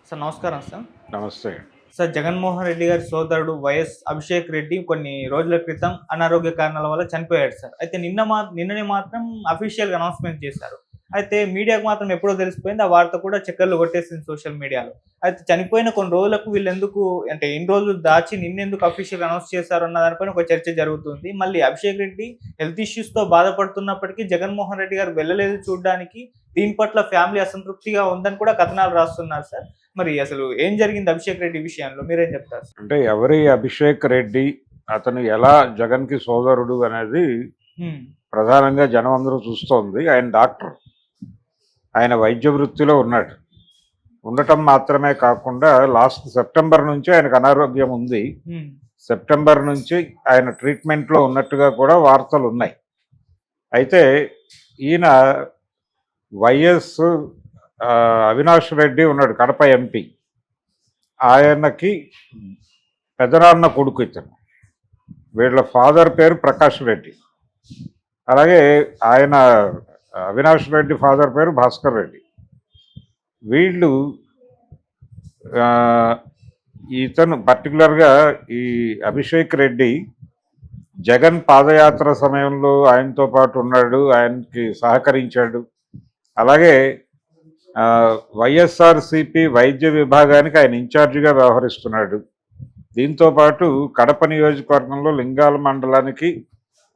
Sir నమస్కారం sir. నమస్తే. Sir Jaganmohan Reddy గారి సోదరుడు వైఎస్ అభిషేక్ రెడ్డి కొన్ని రోజుల క్రితం అనారోగ్య కారణాల వల్ల చనిపోయాడు సార్. అయితే నిన్ననే మాత్రం అఫీషియల్‌గా అనౌన్స్‌మెంట్ చేశారు. అయితే మీడియాకు మాత్రం ఎప్పుడో తెలిసిపోయింది. ఆ వార్త కూడా చక్కర్లు కొట్టేసింది సోషల్ మీడియాలో. అయితే చనిపోయిన కొన్ని రోజులకు వీళ్ళెందుకు అంటే ఇన్ని రోజులు దాచి నిన్నెందుకు అఫీషియల్‌గా అనౌన్స్ చేశారు అన్న దానిపైన ఒక చర్చ జరుగుతుంది. మళ్ళీ అభిషేక్ రెడ్డి హెల్త్ ఇష్యూస్‌తో బాధపడుతున్నప్పటికీ జగన్మోహన్ రెడ్డి గారు వెళ్ళలేదు చూడ్డానికి. దీని పట్ల ఫ్యామిలీ అసంతృప్తిగా ఉందని కూడా కథనాలు రాస్తున్నారు సార్. మరి అసలు ఏం జరిగింది అభిషేక్ రెడ్డి విషయంలో మీరేం చెప్తారు? అంటే ఎవరి అభిషేక్ రెడ్డి, అతను ఎలా జగన్‌కి సోదరుడు అనేది హ్మ్. ప్రధానంగా జనం అందరూ చూస్తోంది. ఆయన డాక్టర్. ఆయన వైద్య వృత్తిలో ఉన్నాడు. ఉండటం మాత్రమే కాకుండా లాస్ట్ సెప్టెంబర్ నుంచి ఆయనకు అనారోగ్యం ఉంది. హ్మ్. సెప్టెంబర్ నుంచి ఆయన ట్రీట్మెంట్‌లో ఉన్నట్టుగా కూడా వార్తలున్నాయి. అయితే ఈయన వైఎస్ అవినాష్ రెడ్డి ఉన్నాడు, కడప ఎంపీ. ఆయనకి పెదనాన్న కొడుకు ఇతను. వీళ్ళ ఫాదర్ పేరు ప్రకాష్ రెడ్డి. అలాగే ఆయన అవినాష్ రెడ్డి ఫాదర్ పేరు భాస్కర్ రెడ్డి. వీళ్ళు ఆ, ఇతను పర్టికులర్గా ఈ అభిషేక్ రెడ్డి జగన్ పాదయాత్ర సమయంలో ఆయనతో పాటు ఉన్నాడు, ఆయనకి సహకరించాడు. అలాగే వైఎస్ఆర్సిపి వైద్య విభాగానికి ఆయన ఇన్ఛార్జిగా వ్యవహరిస్తున్నాడు. దీంతోపాటు కడప నియోజకవర్గంలో లింగాల మండలానికి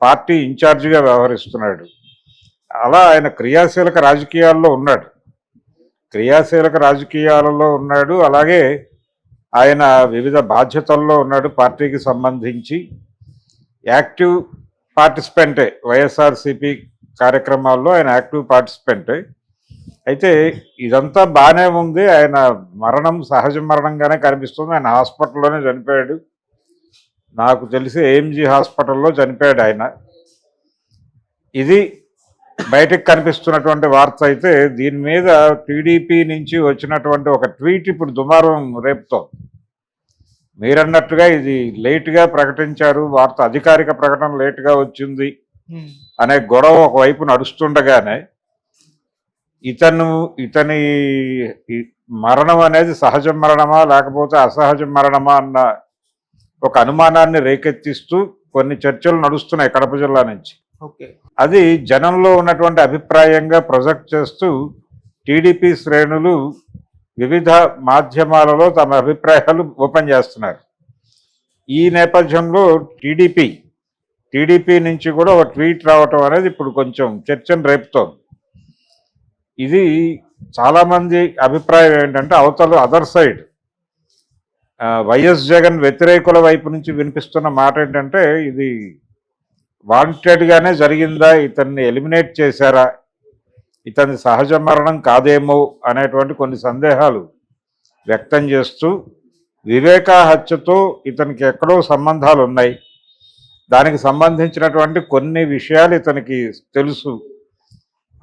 పార్టీ ఇన్ఛార్జిగా వ్యవహరిస్తున్నాడు. అలా ఆయన క్రియాశీలక రాజకీయాలలో ఉన్నాడు. అలాగే ఆయన వివిధ బాధ్యతల్లో ఉన్నాడు. పార్టీకి సంబంధించి యాక్టివ్ పార్టిసిపెంటే. వైఎస్ఆర్సిపి కార్యక్రమాల్లో ఆయన యాక్టివ్ పార్టిసిపెంటే. అయితే ఇదంతా బాగానే ఉంది. ఆయన మరణం సహజ మరణంగానే కనిపిస్తుంది. ఆయన హాస్పిటల్లోనే చనిపోయాడు. నాకు తెలిసి ఏఎంజీ హాస్పిటల్లో చనిపోయాడు ఆయన. ఇది బయటకు కనిపిస్తున్నటువంటి వార్త. అయితే దీని మీద టీడీపీ నుంచి వచ్చినటువంటి ఒక ట్వీట్ ఇప్పుడు దుమారం రేపుతోంది. మీరన్నట్టుగా ఇది లేటుగా ప్రకటించారు, వార్త అధికారిక ప్రకటన లేటుగా వచ్చింది అనే గొడవ ఒకవైపు నడుస్తుండగానే ఇతని మరణం అనేది సహజ మరణమా లేకపోతే అసహజ మరణమా అన్న ఒక అనుమానాన్ని రేకెత్తిస్తూ కొన్ని చర్చలు నడుస్తున్నాయి కడప జిల్లా నుంచి. అది జనంలో ఉన్నటువంటి అభిప్రాయంగా ప్రొజెక్ట్ చేస్తూ టీడీపీ శ్రేణులు వివిధ మాధ్యమాలలో తమ అభిప్రాయాలు ఓపెన్ చేస్తున్నారు. ఈ నేపథ్యంలో టీడీపీ నుంచి కూడా ఒక ట్వీట్ రావటం అనేది ఇప్పుడు కొంచెం చర్చను రేపుతోంది. ఇది చాలామంది అభిప్రాయం ఏంటంటే అదర్ సైడ్ వైఎస్ జగన్ వ్యతిరేకుల వైపు నుంచి వినిపిస్తున్న మాట ఏంటంటే ఇది వాంటెడ్గానే జరిగిందా, ఇతన్ని ఎలిమినేట్ చేశారా, ఇతని సహజ మరణం కాదేమో అనేటువంటి కొన్ని సందేహాలు వ్యక్తం చేస్తూ వివేకా హత్యతో ఇతనికి ఎక్కడో సంబంధాలు ఉన్నాయి, దానికి సంబంధించినటువంటి కొన్ని విషయాలు ఇతనికి తెలుసు,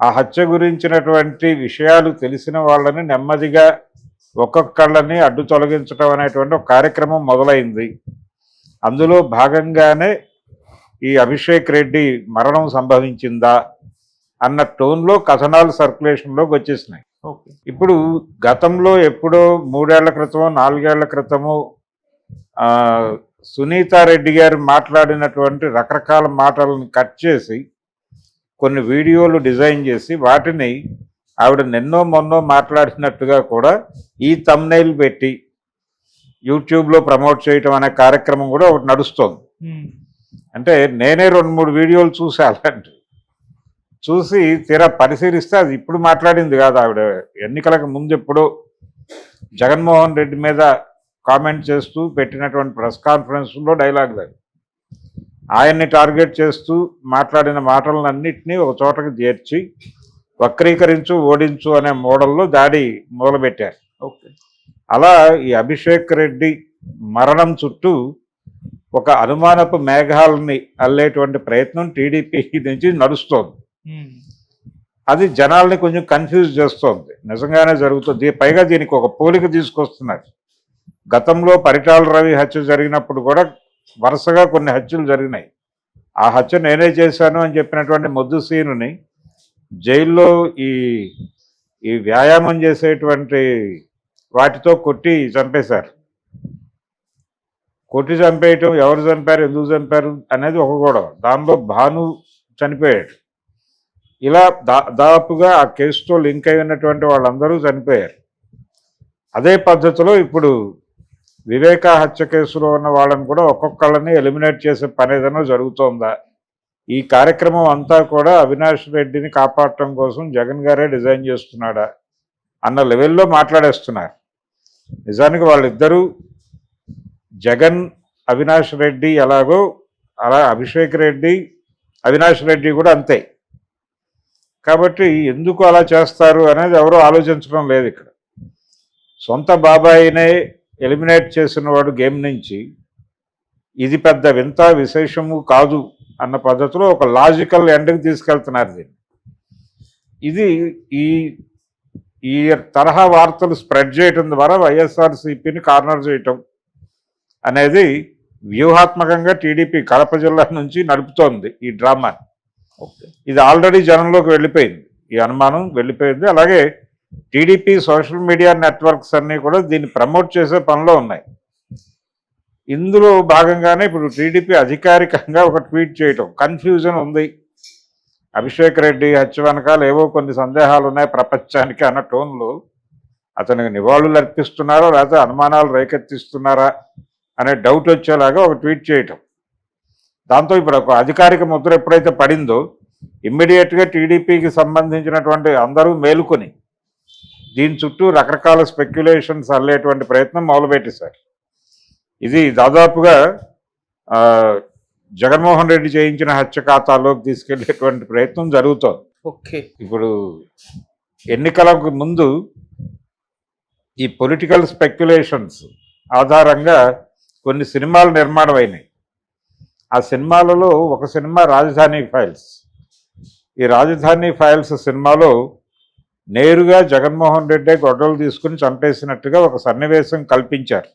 ఆ హత్య గురించినటువంటి విషయాలు తెలిసిన వాళ్ళని నెమ్మదిగా ఒక్కొక్కళ్ళని అడ్డు తొలగించడం అనేటువంటి ఒక కార్యక్రమం మొదలైంది. అందులో భాగంగానే ఈ అభిషేక్ రెడ్డి మరణం సంభవించిందా అన్న టోన్లో కథనాలు సర్క్యులేషన్లోకి వచ్చేసినాయి. ఇప్పుడు గతంలో ఎప్పుడో 3 ఏళ్ల క్రితమో 4 ఏళ్ల క్రితమో సునీతారెడ్డి గారు మాట్లాడినటువంటి రకరకాల మాటలను కట్ చేసి కొన్ని వీడియోలు డిజైన్ చేసి వాటిని ఆవిడ నిన్నో మొన్నో మాట్లాడినట్టుగా కూడా ఈ థంబ్నెయిల్ పెట్టి యూట్యూబ్లో ప్రమోట్ చేయటం అనే కార్యక్రమం కూడా ఒకటి నడుస్తోంది. అంటే నేనే 2-3 వీడియోలు చూసి అలాంటి చూసి తీరా పరిశీలిస్తే అది ఇప్పుడు మాట్లాడింది కాదు. ఆవిడ ఎన్నికలకు ముందు ఎప్పుడో జగన్మోహన్ రెడ్డి మీద కామెంట్ చేస్తూ పెట్టినటువంటి ప్రెస్ కాన్ఫరెన్స్లో డైలాగులు అవి. ఆయన్ని టార్గెట్ చేస్తూ మాట్లాడిన మాటలన్నింటినీ ఒక చోటకి చేర్చి వక్రీకరించు ఓడించు అనే మోడల్లో దాడి మొదలుపెట్టారు. అలా ఈ అభిషేక్ రెడ్డి మరణం చుట్టూ ఒక అనుమానపు మేఘాలని అల్లేటువంటి ప్రయత్నం టీడీపీ నుంచి నడుస్తోంది. అది జనాల్ని కొంచెం కన్ఫ్యూజ్ చేస్తోంది. నిజంగానే జరుగుతుంది. పైగా దీనికి ఒక పోలిక తీసుకొస్తున్నారు. గతంలో పరిటాల రవి హత్య జరిగినప్పుడు కూడా వరుసగా కొన్ని హత్యలు జరిగినాయి. ఆ హత్య నేనే చేశాను అని చెప్పినటువంటి మొద్దు సీనుని జైల్లో ఈ వ్యాయామం చేసేటువంటి వాటితో కొట్టి చంపేశారు. కొట్టి చంపేయటం, ఎవరు చంపారు, ఎందుకు చంపారు అనేది ఒక గొడవ. దానిలో భాను చనిపోయాడు. ఇలా దాదాపుగా ఆ కేసుతో లింక్ అయి ఉన్నటువంటి వాళ్ళందరూ చనిపోయారు. అదే పద్ధతిలో ఇప్పుడు వివేక హత్య కేసులో ఉన్న వాళ్ళని కూడా ఒక్కొక్కళ్ళని ఎలిమినేట్ చేసే పని ఏదైనా జరుగుతోందా? ఈ కార్యక్రమం అంతా కూడా అవినాష్ రెడ్డిని కాపాడటం కోసం జగన్ గారే డిజైన్ చేస్తున్నాడా అన్న లెవెల్లో మాట్లాడేస్తున్నారు. నిజానికి వాళ్ళిద్దరూ జగన్, అవినాష్ రెడ్డి ఎలాగో అలా అభిషేక్ రెడ్డి, అవినాష్ రెడ్డి కూడా అంతే. కాబట్టి ఎందుకు అలా చేస్తారు అనేది ఎవరూ ఆలోచించడం లేదు. ఇక్కడ సొంత బాబాయినే ఎలిమినేట్ చేసిన వాడు గేమ్ నుంచి ఇది పెద్ద వింత విశేషము కాదు అన్న పద్ధతిలో ఒక లాజికల్ ఎండ్కి తీసుకెళ్తున్నారు దీన్ని. ఇది ఈ ఈ తరహా వార్తలు స్ప్రెడ్ చేయటం ద్వారా వైఎస్ఆర్సీపీని కార్నర్ చేయటం అనేది వ్యూహాత్మకంగా టీడీపీ కడప జిల్లా నుంచి నడుపుతోంది ఈ డ్రామాని. ఇది ఆల్రెడీ జనంలోకి వెళ్ళిపోయింది, ఈ అనుమానం వెళ్ళిపోయింది. అలాగే టీడీపీ సోషల్ మీడియా నెట్వర్క్స్ అన్నీ కూడా దీన్ని ప్రమోట్ చేసే పనిలో ఉన్నాయి. ఇందులో భాగంగానే ఇప్పుడు టీడీపీ అధికారికంగా ఒక ట్వీట్ చేయటం, కన్ఫ్యూజన్ ఉంది, అభిషేక్ రెడ్డి హత్య వెనకాల ఏవో కొన్ని సందేహాలు ఉన్నాయి ప్రపంచానికి అన్న టోన్లో అతనికి నివాళులు అర్పిస్తున్నారా లేకపోతే అనుమానాలు రేకెత్తిస్తున్నారా అనే డౌట్ వచ్చేలాగా ఒక ట్వీట్ చేయటం. దాంతో ఇప్పుడు ఒక అధికారిక ముద్ర ఎప్పుడైతే పడిందో ఇమ్మీడియట్గా టీడీపీకి సంబంధించినటువంటి అందరూ మేలుకొని దీని చుట్టూ రకరకాల స్పెక్యులేషన్స్ అల్లేటువంటి ప్రయత్నం మొదలుపెట్టేశారు. ఇది దాదాపుగా జగన్మోహన్ రెడ్డి చేయించిన హత్య ఖాతాలోకి తీసుకెళ్లేటువంటి ప్రయత్నం జరుగుతోంది. ఓకే, ఇప్పుడు ఎన్నికలకు ముందు ఈ పొలిటికల్ స్పెక్యులేషన్స్ ఆధారంగా కొన్ని సినిమాలు నిర్మాణం అయినాయి. ఆ సినిమాలలో ఒక సినిమా రాజధాని ఫైల్స్. ఈ రాజధాని ఫైల్స్ సినిమాలో నేరుగా జగన్మోహన్ రెడ్డి గొడ్డలు తీసుకుని చంపేసినట్టుగా ఒక సన్నివేశం కల్పించారు.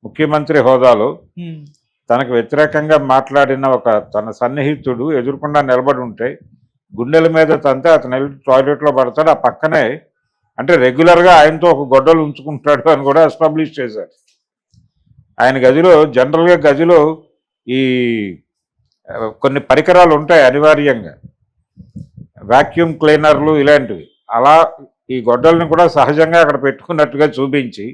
ముఖ్యమంత్రి హోదాలో తనకు వ్యతిరేకంగా మాట్లాడిన ఒక తన సన్నిహితుడు ఎదురుకుండా నిలబడి ఉంటే గుండెల మీద తంతే అతను వెళ్ళి టాయిలెట్లో పడతాడు. ఆ పక్కనే అంటే రెగ్యులర్గా ఆయనతో ఒక గొడ్డలు ఉంచుకుంటాడు అని కూడా ఎస్టాబ్లిష్ చేశారు. ఆయన గదిలో జనరల్గా గదిలో ఈ కొన్ని పరికరాలు ఉంటాయి అనివార్యంగా, వాక్యూమ్ క్లీనర్లు ఇలాంటివి. అలా ఈ గొడ్డల్ని కూడా సహజంగా అక్కడ పెట్టుకున్నట్టుగా చూపించి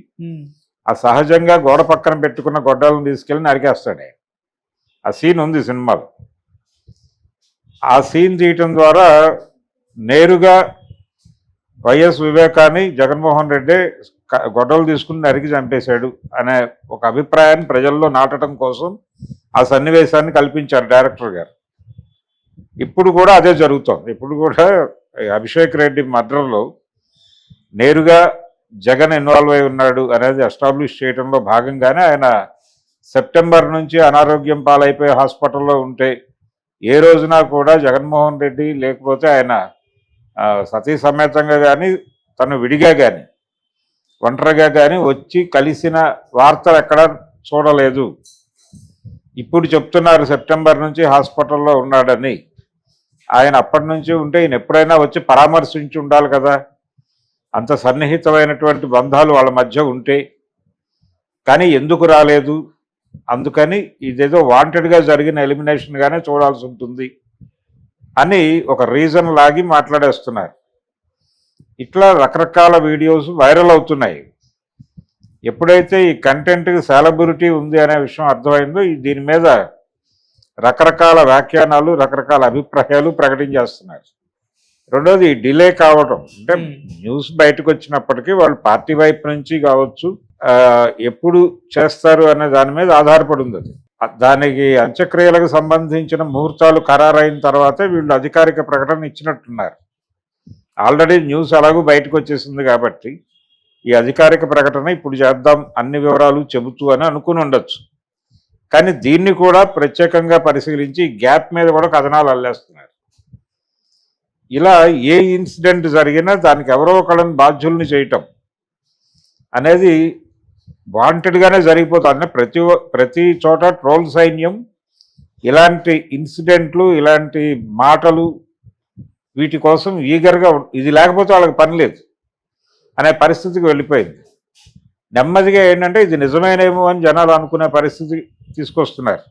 ఆ సహజంగా గోడ పక్కన పెట్టుకున్న గొడ్డలను తీసుకెళ్ళి నరికేస్తాడు. ఆ సీన్ ఉంది సినిమాలో. ఆ సీన్ తీయటం ద్వారా నేరుగా వైఎస్ వివేకాన్ని జగన్మోహన్ రెడ్డి గొడ్డలు తీసుకుని నరికి చంపేశాడు అనే ఒక అభిప్రాయాన్ని ప్రజల్లో నాటడం కోసం ఆ సన్నివేశాన్ని కల్పించారు డైరెక్టర్ గారు. ఇప్పుడు కూడా అదే జరుగుతోంది. ఇప్పుడు కూడా అభిషేక్ రెడ్డి మర్డర్లో నేరుగా జగన్ ఇన్వాల్వ్ అయి ఉన్నాడు అనేది ఎస్టాబ్లిష్ చేయడంలో భాగంగానే ఆయన సెప్టెంబర్ నుంచి అనారోగ్యం పాలైపోయి హాస్పిటల్లో ఉంటే ఏ రోజున కూడా జగన్మోహన్ రెడ్డి లేకపోతే ఆయన సతీ సమేతంగా కానీ తను విడిగా కానీ ఒంటరిగా కానీ వచ్చి కలిసిన వార్తలు ఎక్కడ చూడలేదు. ఇప్పుడు చెప్తున్నారు సెప్టెంబర్ నుంచి హాస్పిటల్లో ఉన్నాడని. ఆయన అప్పటి నుంచి ఉంటే ఈయన ఎప్పుడైనా వచ్చి పరామర్శించి ఉండాలి కదా, అంత సన్నిహితమైనటువంటి బంధాలు వాళ్ళ మధ్య ఉంటే. కానీ ఎందుకు రాలేదు? అందుకని ఇదేదో వాంటెడ్గా జరిగిన ఎలిమినేషన్గానే చూడాల్సి ఉంటుంది అని ఒక రీజన్ లాగి మాట్లాడేస్తున్నారు. ఇట్లా రకరకాల వీడియోస్ వైరల్ అవుతున్నాయి. ఎప్పుడైతే ఈ కంటెంట్కి సాలబిలిటీ ఉంది అనే విషయం అర్థమైందో దీని మీద రకరకాల వ్యాఖ్యానాలు, రకరకాల అభిప్రాయాలు ప్రకటించేస్తున్నారు. రెండోది డిలే కావడం, అంటే న్యూస్ బయటకు వచ్చినప్పటికీ వాళ్ళు పార్టీ వైపు నుంచి కావచ్చు ఎప్పుడు చేస్తారు అనే దాని మీద ఆధారపడి ఉంది. అది దానికి అంత్యక్రియలకు సంబంధించిన ముహూర్తాలు ఖరారైన తర్వాతే వీళ్ళు అధికారిక ప్రకటన ఇచ్చినట్టున్నారు. ఆల్రెడీ న్యూస్ అలాగూ బయటకు వచ్చేసింది కాబట్టి ఈ అధికారిక ప్రకటన ఇప్పుడు చేద్దాం అన్ని వివరాలు చెబుతూ అని అనుకుని ఉండొచ్చు. కానీ దీన్ని కూడా ప్రత్యేకంగా పరిశీలించి గ్యాప్ మీద కూడా కథనాలు అల్లేస్తున్నారు. ఇలా ఏ ఇన్సిడెంట్ జరిగినా దానికి ఎవరో ఒకళ్ళని బాధ్యుల్ని చేయటం అనేది వాంటెడ్గానే జరిగిపోతుంది. ప్రతి చోట ట్రోల్ సైన్యం ఇలాంటి ఇన్సిడెంట్లు, ఇలాంటి మాటలు వీటి కోసం ఈగర్గా, ఇది లేకపోతే వాళ్ళకి పని లేదు అనే పరిస్థితికి వెళ్ళిపోయింది. నెమ్మదిగా ఏంటంటే ఇది నిజమేనేమో అని జనాలు అనుకునే పరిస్థితి తీసుకొస్తున్నారు.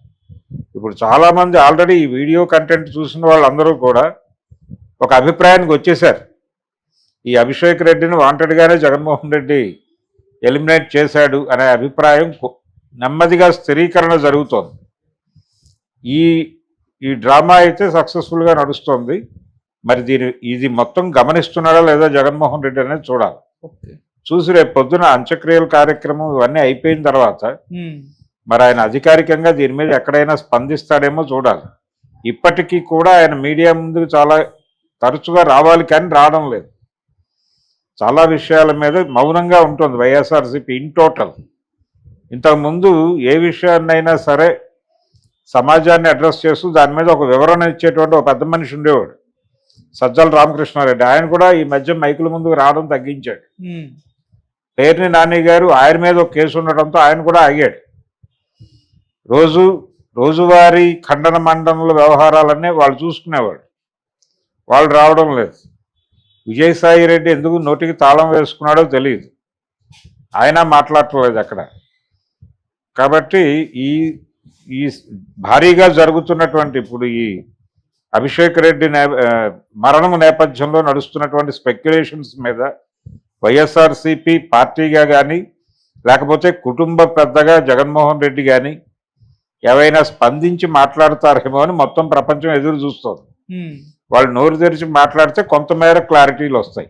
ఇప్పుడు చాలామంది ఆల్రెడీ ఈ వీడియో కంటెంట్ చూసిన వాళ్ళందరూ కూడా ఒక అభిప్రాయానికి వచ్చేసారు. ఈ అభిషేక్ రెడ్డిని వాంటెడ్గానే జగన్మోహన్ రెడ్డి ఎలిమినేట్ చేశాడు అనే అభిప్రాయం నెమ్మదిగా స్థిరీకరణ జరుగుతోంది. ఈ ఈ డ్రామా అయితే సక్సెస్ఫుల్గా నడుస్తోంది. మరి ఇది మొత్తం గమనిస్తున్నాడా లేదా జగన్మోహన్ రెడ్డి అనేది చూడాలి. ఓకే. చూసి రేపు పొద్దున అంత్యక్రియల కార్యక్రమం ఇవన్నీ అయిపోయిన తర్వాత మరి ఆయన అధికారికంగా దీని మీద ఎక్కడైనా స్పందిస్తాడేమో చూడాలి. ఇప్పటికీ కూడా ఆయన మీడియా ముందుకు చాలా తరచుగా రావాలి, కానీ రావడం లేదు. చాలా విషయాల మీద మౌనంగా ఉంటుంది వైఎస్ఆర్సీపీ ఇన్ టోటల్. ఇంతకుముందు ఏ విషయాన్నైనా సరే సమాజాన్ని అడ్రస్ చేస్తూ దాని మీద ఒక వివరణ ఇచ్చేటువంటి ఒక పెద్ద మనిషి ఉండేవాడు, సజ్జల రామకృష్ణారెడ్డి. ఆయన కూడా ఈ మధ్య మైకుల ముందుకు రావడం తగ్గించాడు. పేర్ని నాని గారు ఆయన మీద ఒక కేసు ఉండడంతో ఆయన కూడా ఆగాడు. రోజువారీ ఖండన మండనుల వ్యవహారాలన్నీ వాళ్ళు చూసుకునేవాడు, వాళ్ళు రావడం లేదు. విజయసాయి రెడ్డి ఎందుకు నోటికి తాళం వేసుకున్నాడో తెలియదు, ఆయన మాట్లాడలేదు అక్కడ. కాబట్టి ఈ ఈ భారీగా జరుగుతున్నటువంటి ఇప్పుడు ఈ అభిషేక్ రెడ్డి మరణం నేపథ్యంలో నడుస్తున్నటువంటి స్పెక్యులేషన్స్ మీద వైఎస్ఆర్సీపీ పార్టీగా కానీ లేకపోతే కుటుంబ పెద్దగా జగన్మోహన్ రెడ్డి కానీ ఏవైనా స్పందించి మాట్లాడతారేమో అని మొత్తం ప్రపంచం ఎదురు చూస్తుంది. వాళ్ళు నోరు తెరిచి మాట్లాడితే కొంతమేర క్లారిటీలు వస్తాయి.